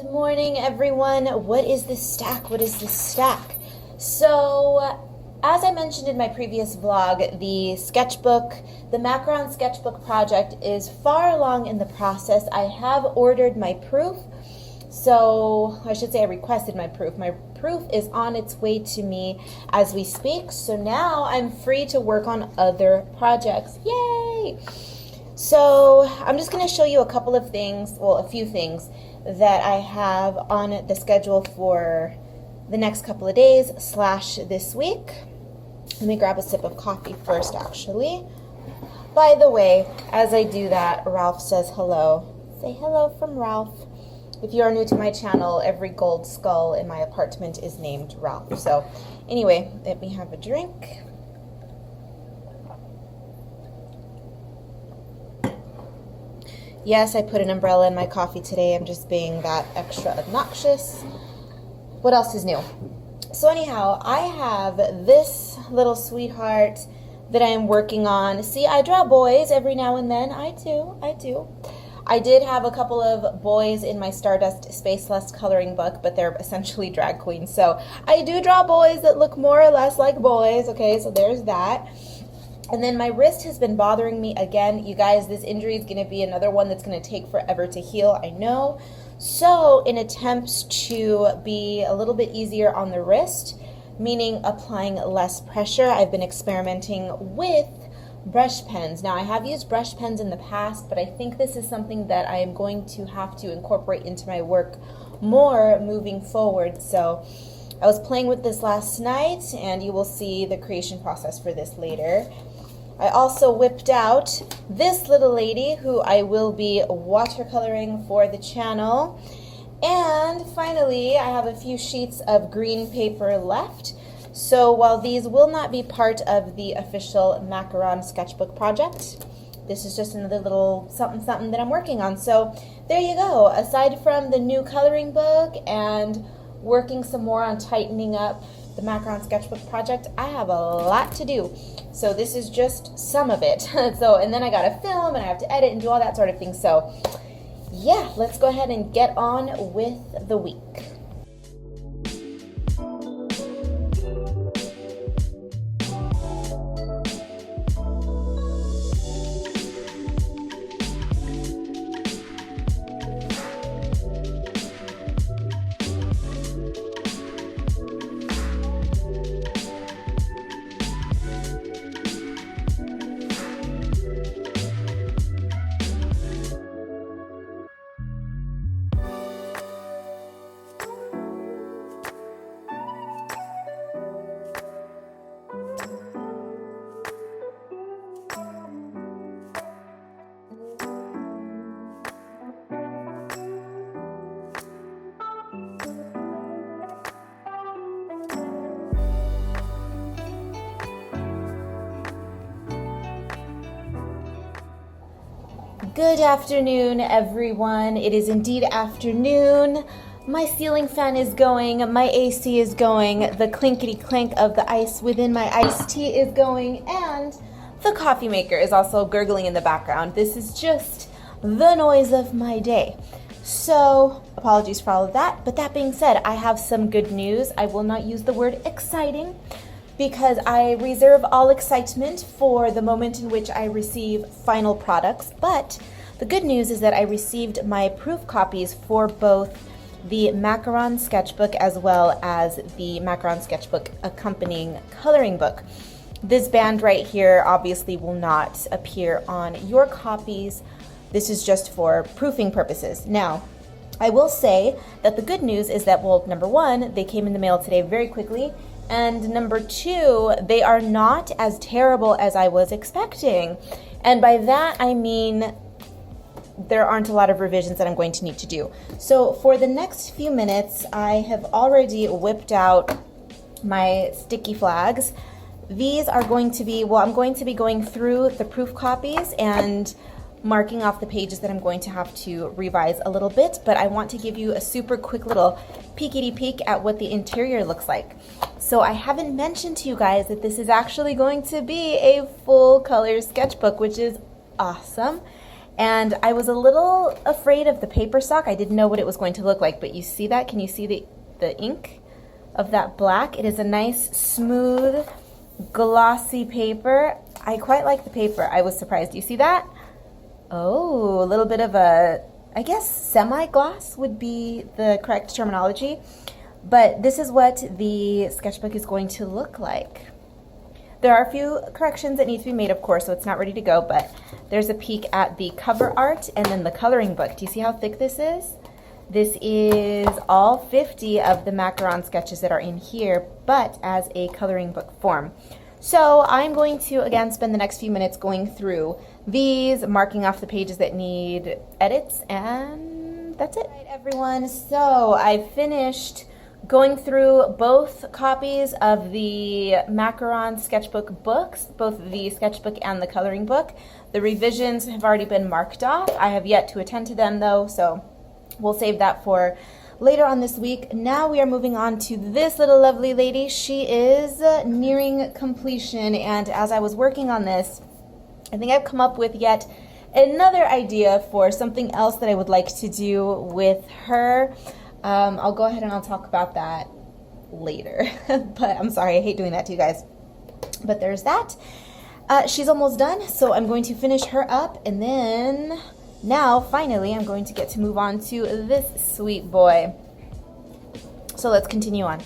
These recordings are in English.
Good morning, everyone. What is this stack? What is this stack? So, as I mentioned in my previous vlog, the sketchbook, the macaron sketchbook project is far along in the process. I have ordered my proof. So, I should say I requested my proof. My proof is on its way to me as we speak. So now I'm free to work on other projects. Yay! So, I'm just going to show you a couple of things, well, a few things that I have on the schedule for the next couple of days / this week. Let me grab a sip of coffee first, actually. By the way, as I do that, Ralph says hello. Say hello from Ralph. If you are new to my channel, every gold skull in my apartment is named Ralph. So anyway, let me have a drink. Yes, I put an umbrella in my coffee today. I'm just being that extra obnoxious. What else is new? So anyhow, I have this little sweetheart that I am working on. See, I draw boys every now and then. I do. I did have a couple of boys in my Stardust Spaceless coloring book, but they're essentially drag queens. So I do draw boys that look more or less like boys. Okay, so there's that. And then my wrist has been bothering me again. You guys, this injury is going to be another one that's going to take forever to heal, I know. So in attempts to be a little bit easier on the wrist, meaning applying less pressure, I've been experimenting with brush pens. Now, I have used brush pens in the past, but I think this is something that I am going to have to incorporate into my work more moving forward. So I was playing with this last night, and you will see the creation process for this later. I also whipped out this little lady who I will be watercoloring for the channel. And finally, I have a few sheets of green paper left. So while these will not be part of the official macaron sketchbook project, this is just another little something that I'm working on. So there you go. Aside from the new coloring book and working some more on tightening up the macaron sketchbook project, I have a lot to do. So this is just some of it. And then I gotta film and I have to edit and do all that sort of thing. So yeah, let's go ahead and get on with the week. Good afternoon, everyone. It is indeed afternoon. My ceiling fan is going, my AC is going, the clinkety clank of the ice within my iced tea is going, and the coffee maker is also gurgling in the background. This is just the noise of my day. So, apologies for all of that. But that being said, I have some good news. I will not use the word exciting, because I reserve all excitement for the moment in which I receive final products. But the good news is that I received my proof copies for both the macaron sketchbook as well as the macaron sketchbook accompanying coloring book. This band right here obviously will not appear on your copies. This is just for proofing purposes. Now, I will say that the good news is that, well, number one, they came in the mail today very quickly. And number two, they are not as terrible as I was expecting. And by that, I mean there aren't a lot of revisions that I'm going to need to do. So for the next few minutes, I have already whipped out my sticky flags. These are going to be, well, I'm going to be going through the proof copies and marking off the pages that I'm going to have to revise a little bit, but I want to give you a super quick little peekity peek at what the interior looks like. So I haven't mentioned to you guys that this is actually going to be a full color sketchbook, which is awesome. And I was a little afraid of the paper stock. I didn't know what it was going to look like, but you see that? Can you see the ink of that black? It is a nice, smooth, glossy paper. I quite like the paper. I was surprised. Do you see that? Oh, a little bit of a, I guess semi-gloss would be the correct terminology. But this is what the sketchbook is going to look like. There are a few corrections that need to be made, of course, so it's not ready to go, but there's a peek at the cover art and then the coloring book. Do you see how thick this is? This is all 50 of the macaron sketches that are in here, but as a coloring book form. So I'm going to, again, spend the next few minutes going through these, marking off the pages that need edits, and that's it. All right, everyone, so I finished going through both copies of the macaron sketchbook books, both the sketchbook and the coloring book. The revisions have already been marked off. I have yet to attend to them though, so we'll save that for later on this week. Now we are moving on to this little lovely lady. She is nearing completion, and as I was working on this, I think I've come up with yet another idea for something else that I would like to do with her. I'll go ahead and I'll talk about that later. But I'm sorry, I hate doing that to you guys. But there's that. She's almost done, so I'm going to finish her up, and then now, finally, I'm going to get to move on to this sweet boy. So let's continue on.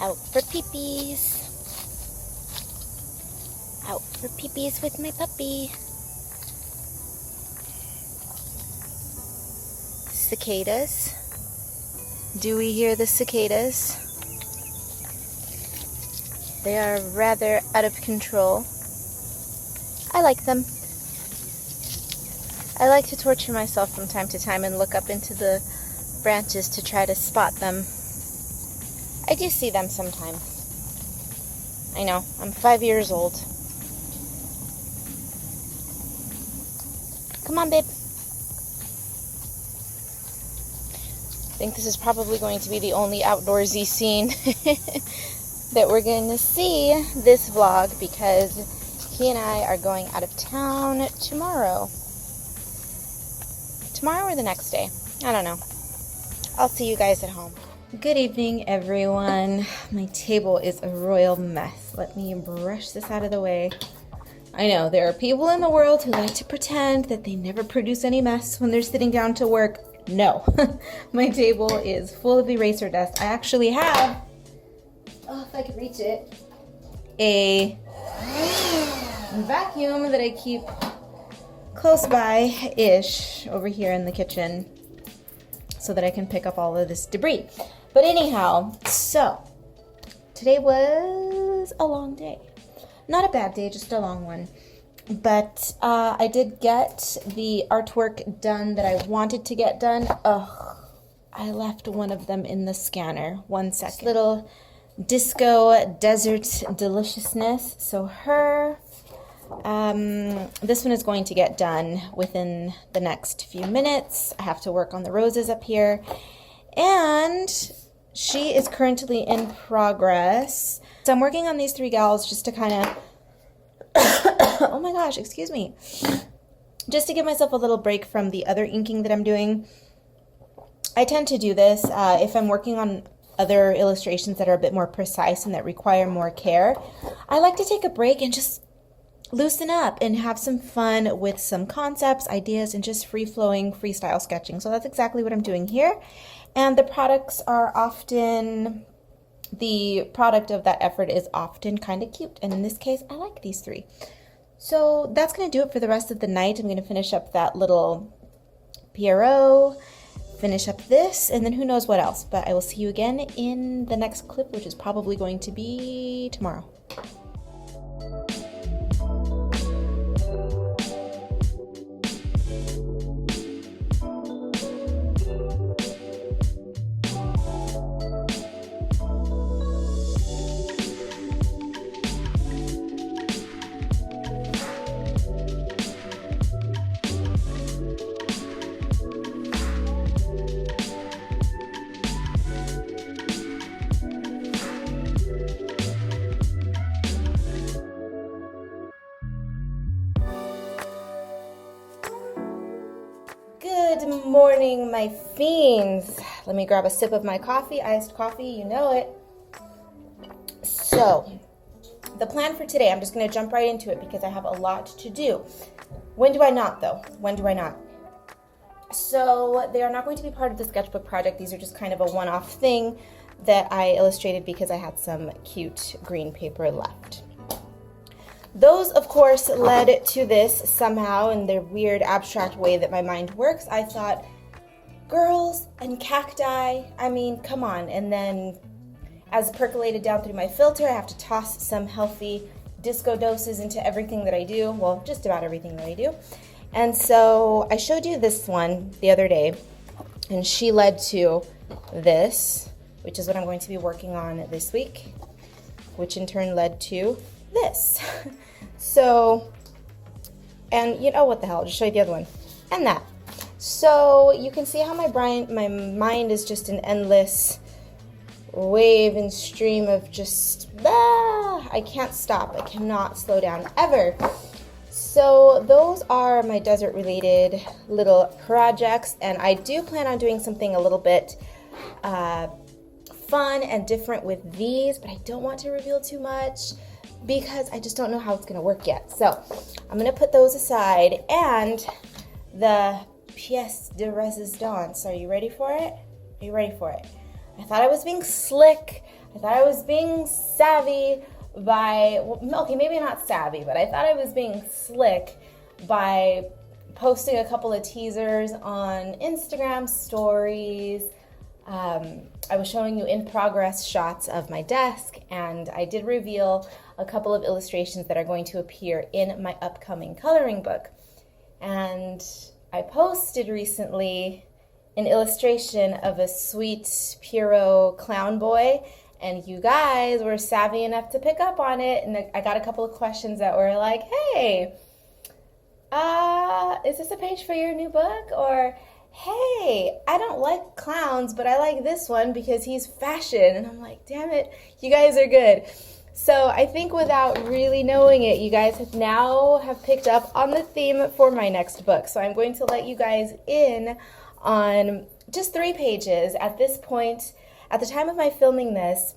Out for peepees. Out for peepees with my puppy. Cicadas. Do we hear the cicadas? They are rather out of control. I like them. I like to torture myself from time to time and look up into the branches to try to spot them. I do see them sometimes. I know, I'm 5 years old. Come on, babe. I think this is probably going to be the only outdoorsy scene that we're going to see this vlog, because he and I are going out of town tomorrow. Tomorrow or the next day? I don't know. I'll see you guys at home. Good evening, everyone. My table is a royal mess. Let me brush this out of the way. I know there are people in the world who like to pretend that they never produce any mess when they're sitting down to work. No, my table is full of eraser dust. I actually have, oh, if I could reach it, a vacuum that I keep close by-ish over here in the kitchen so that I can pick up all of this debris. But anyhow, so today was a long day. Not a bad day, just a long one. But I did get the artwork done that I wanted to get done. Ugh, I left one of them in the scanner. 1 second. Little disco desert deliciousness. So her, this one is going to get done within the next few minutes. I have to work on the roses up here. And she is currently in progress. So I'm working on these 3 gals just to kind of, oh my gosh, excuse me. Just to give myself a little break from the other inking that I'm doing. I tend to do this if I'm working on other illustrations that are a bit more precise and that require more care. I like to take a break and just loosen up and have some fun with some concepts, ideas, and just free-flowing freestyle sketching. So that's exactly what I'm doing here. And the products are often the product of that effort is often kind of cute. And in this case, I like these three. So that's going to do it for the rest of the night. I'm going to finish up that little Pierrot, finish up this, and then who knows what else. But I will see you again in the next clip, which is probably going to be tomorrow. Good morning, my fiends. Let me grab a sip of my coffee, iced coffee, you know it. So, the plan for today, I'm just going to jump right into it because I have a lot to do. When do I not, though? When do I not? So, they are not going to be part of the sketchbook project. These are just kind of a one-off thing that I illustrated because I had some cute green paper left. Those, of course, led to this somehow in the weird abstract way that my mind works. I thought, girls and cacti, I mean, come on. And then as percolated down through my filter, I have to toss some healthy disco doses into everything that I do. Well, just about everything that I do. And so I showed you this one the other day, and she led to this, which is what I'm going to be working on this week, which in turn led to this. So, and you know what the hell, I'll just show you the other one, and that. So you can see how my mind is just an endless wave and stream of just, I can't stop, I cannot slow down ever. So those are my desert related little projects, and I do plan on doing something a little bit fun and different with these, but I don't want to reveal too much because I just don't know how it's going to work yet. So I'm going to put those aside, and the pièce de résistance. Are you ready for it? Are you ready for it? I thought I was being slick. I thought I was being savvy by, well, okay, maybe not savvy, but I thought I was being slick by posting a couple of teasers on Instagram stories. I was showing you in progress shots of my desk, and I did reveal a couple of illustrations that are going to appear in my upcoming coloring book. And I posted recently an illustration of a sweet Pierrot clown boy, and you guys were savvy enough to pick up on it, and I got a couple of questions that were like, hey, is this a page for your new book? Or, hey, I don't like clowns, but I like this one because he's fashion. And I'm like, damn it, you guys are good. So I think without really knowing it, you guys have picked up on the theme for my next book. So I'm going to let you guys in on just 3 pages. At this point, at the time of my filming this,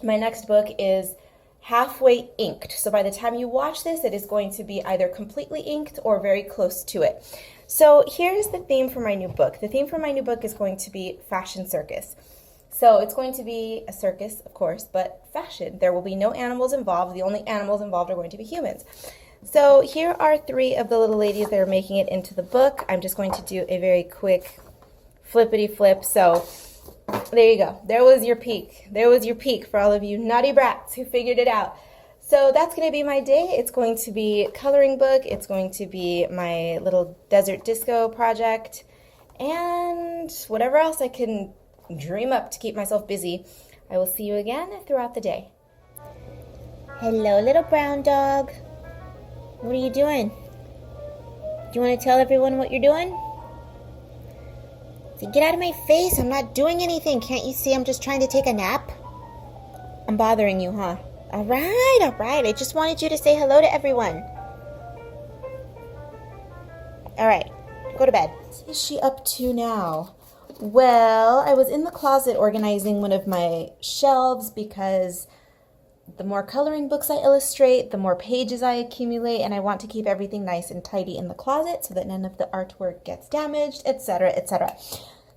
my next book is halfway inked. So by the time you watch this, it is going to be either completely inked or very close to it. So here's the theme for my new book. The theme for my new book is going to be fashion circus. So it's going to be a circus, of course, but fashion. There will be no animals involved. The only animals involved are going to be humans. So here are 3 of the little ladies that are making it into the book. I'm just going to do a very quick flippity flip. So there you go. There was your peek. There was your peek for all of you naughty brats who figured it out. So that's going to be my day. It's going to be a coloring book. It's going to be my little desert disco project, and whatever else I can dream up to keep myself busy. I will see you again throughout the day. Hello, little brown dog. What are you doing? Do you want to tell everyone what you're doing? So get out of my face. I'm not doing anything. Can't you see I'm just trying to take a nap? I'm bothering you, huh? All right. I just wanted you to say hello to everyone. All right, go to bed. What is she up to now? Well, I was in the closet organizing one of my shelves because the more coloring books I illustrate, the more pages I accumulate, and I want to keep everything nice and tidy in the closet so that none of the artwork gets damaged, etc., etc.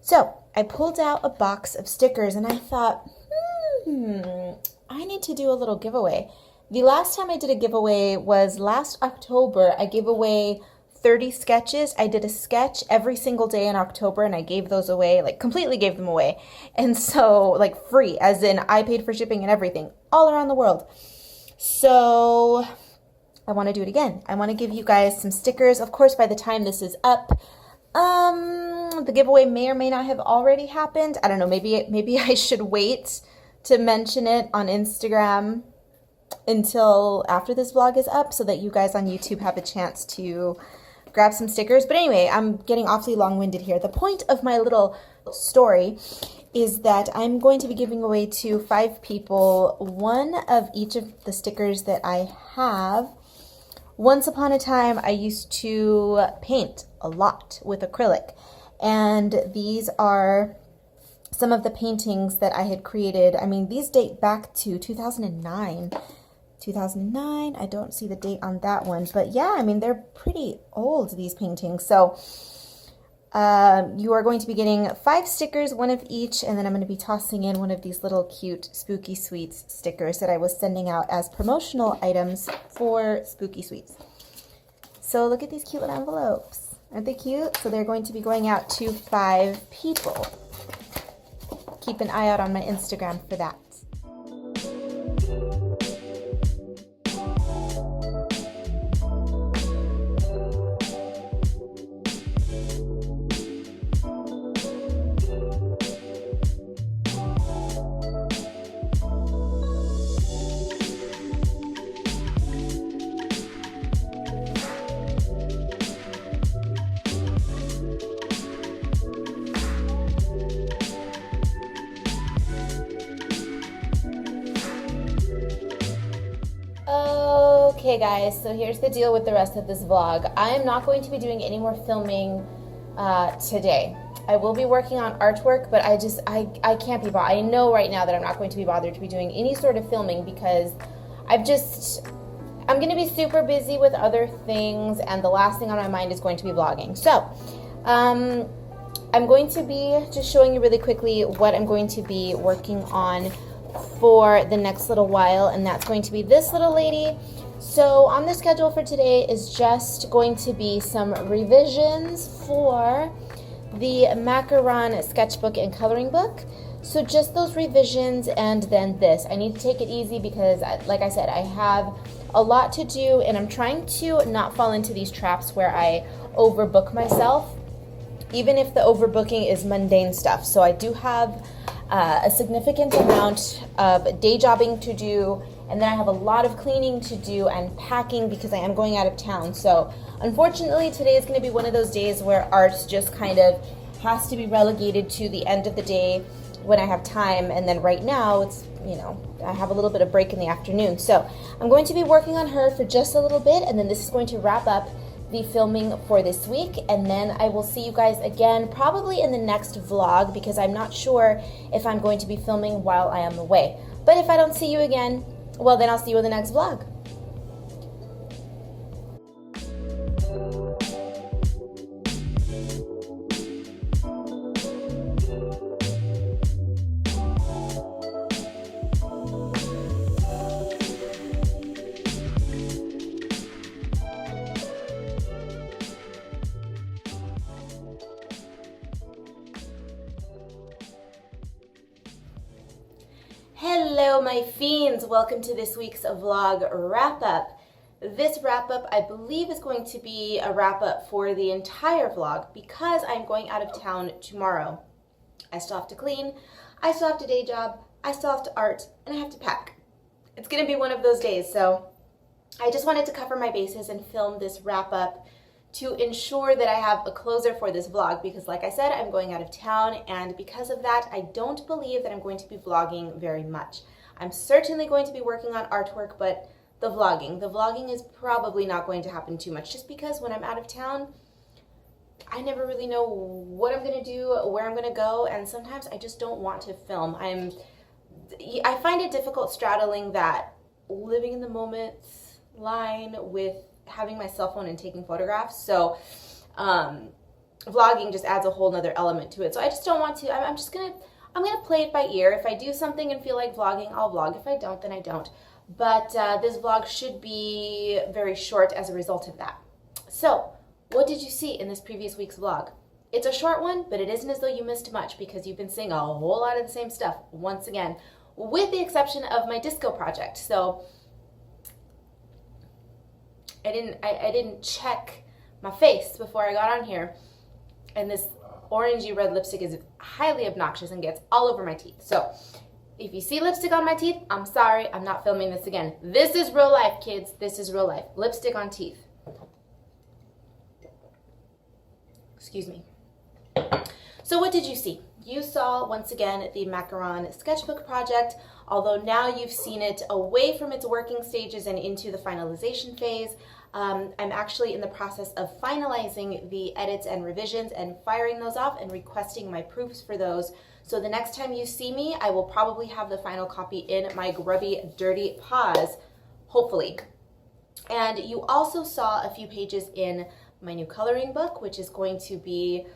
So I pulled out a box of stickers, and I thought, I need to do a little giveaway. The last time I did a giveaway was last October. I gave away 30 sketches. I did a sketch every single day in October and I gave those away, like completely gave them away. And so, like free, as in I paid for shipping and everything, all around the world. So I want to do it again. I want to give you guys some stickers. Of course, by the time this is up, the giveaway may or may not have already happened. I don't know, maybe I should wait to mention it on Instagram until after this vlog is up so that you guys on YouTube have a chance to grab some stickers. But anyway, I'm getting awfully long-winded here. The point of my little story is that I'm going to be giving away to 5 people one of each of the stickers that I have. Once upon a time, I used to paint a lot with acrylic, and these are some of the paintings that I had created. I mean, these date back to 2009. 2009, I don't see the date on that one, but yeah, I mean, they're pretty old, these paintings. So you are going to be getting 5 stickers, one of each, and then I'm going to be tossing in one of these little cute Spooky Sweets stickers that I was sending out as promotional items for Spooky Sweets. So look at these cute little envelopes. Aren't they cute? So they're going to be going out to 5 people. Keep an eye out on my Instagram for that. Okay guys, so here's the deal with the rest of this vlog. I am not going to be doing any more filming today. I will be working on artwork, but I can't be bothered. I know right now that I'm not going to be bothered to be doing any sort of filming because I'm going to be super busy with other things, and the last thing on my mind is going to be vlogging. So, I'm going to be just showing you really quickly what I'm going to be working on for the next little while, and that's going to be this little lady. So on the schedule for today is just going to be some revisions for the Macaron sketchbook and coloring book. So just those revisions, and then this. I need to take it easy because, like I said, I have a lot to do, and I'm trying to not fall into these traps where I overbook myself, even if the overbooking is mundane stuff. So I do have a significant amount of day jobbing to do, and then I have a lot of cleaning to do and packing because I am going out of town. So unfortunately, today is going to be one of those days where arts just kind of has to be relegated to the end of the day when I have time, and then right now it's, you know, I have a little bit of break in the afternoon. So I'm going to be working on her for just a little bit, and then this is going to wrap up the filming for this week, and then I will see you guys again probably in the next vlog because I'm not sure if I'm going to be filming while I am away. But if I don't see you again, well, then I'll see you in the next vlog. Hello my fiends, welcome to this week's vlog wrap-up. This wrap-up I believe is going to be a wrap-up for the entire vlog because I'm going out of town tomorrow. I still have to clean, I still have to day job, I still have to art, and I have to pack. It's going to be one of those days, so I just wanted to cover my bases and film this wrap-up to ensure that I have a closer for this vlog because, like I said, I'm going out of town, and because of that, I don't believe that I'm going to be vlogging very much. I'm certainly going to be working on artwork, but the vlogging is probably not going to happen too much just because when I'm out of town, I never really know what I'm going to do, where I'm going to go, and sometimes I just don't want to film. I find it difficult straddling that living in the moment line with having my cell phone and taking photographs. So vlogging just adds a whole nother element to it. So I just don't want to, I'm going to play it by ear. If I do something and feel like vlogging, I'll vlog. If I don't, then I don't. But this vlog should be very short as a result of that. So, what did you see in this previous week's vlog? It's a short one, but it isn't as though you missed much because you've been seeing a whole lot of the same stuff once again, with the exception of my disco project. So I didn't check my face before I got on here, and this orangey red lipstick is highly obnoxious and gets all over my teeth. So if you see lipstick on my teeth, I'm sorry, I'm not filming this again. This is real life, kids. This is real life. Lipstick on teeth. Excuse me. So what did you see? You saw, once again, the macaron sketchbook project, although now you've seen it away from its working stages and into the finalization phase. I'm actually in the process of finalizing the edits and revisions and firing those off and requesting my proofs for those. So the next time you see me, I will probably have the final copy in my grubby, dirty paws, hopefully. And you also saw a few pages in my new coloring book, which is going to be...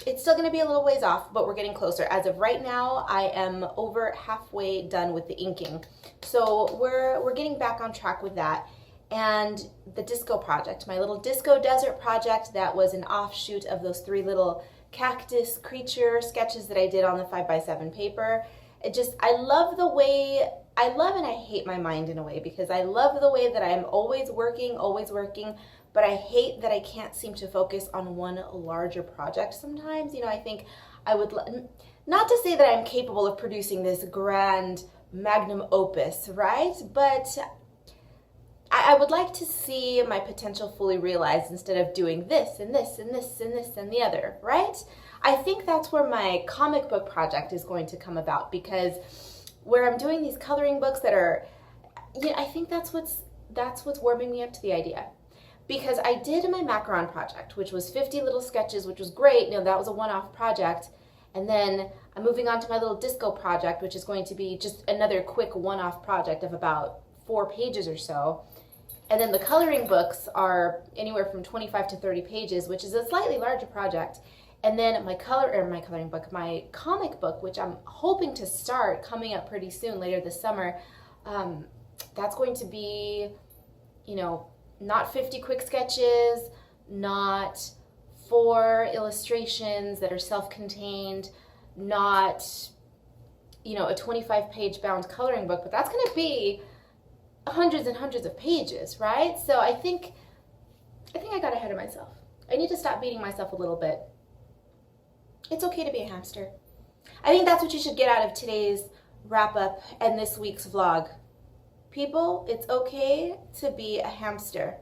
It's still going to be a little ways off, but we're getting closer. As of right now, I am over halfway done with the inking. So we're getting back on track with that. And the disco project, my little disco desert project that was an offshoot of those 3 little cactus creature sketches that I did on the 5x7 paper. I love the way, I love and I hate my mind in a way, because I love the way that I'm always working, but I hate that I can't seem to focus on one larger project sometimes. You know, I think I would, not to say that I'm capable of producing this grand magnum opus, right? But I would like to see my potential fully realized instead of doing this and this and this and this and the other, right? I think that's where my comic book project is going to come about, because where I'm doing these coloring books that are, you know, I think that's what's warming me up to the idea. Because I did my macaron project, which was 50 little sketches, which was great. You know, that was a one-off project. And then I'm moving on to my little disco project, which is going to be just another quick one-off project of about 4 pages or so. And then the coloring books are anywhere from 25 to 30 pages, which is a slightly larger project. And then my comic book, which I'm hoping to start coming up pretty soon, later this summer, that's going to be, you know, not 50 quick sketches, not 4 illustrations that are self-contained, not, you know, a 25-page bound coloring book, but that's going to be hundreds and hundreds of pages, right? So I think I got ahead of myself. I need to stop beating myself a little bit. It's okay to be a hamster. I think that's what you should get out of today's wrap-up and this week's vlog. People, it's okay to be a hamster.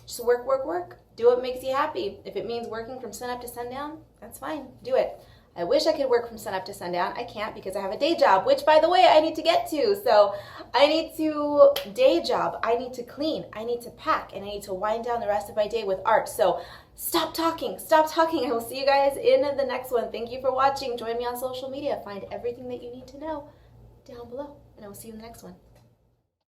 Just work, work, work. Do what makes you happy. If it means working from sunup to sundown, that's fine. Do it. I wish I could work from sunup to sundown. I can't because I have a day job, which, by the way, I need to get to. So I need to day job. I need to clean. I need to pack. And I need to wind down the rest of my day with art. So stop talking. Stop talking. I will see you guys in the next one. Thank you for watching. Join me on social media. Find everything that you need to know down below. And I will see you in the next one.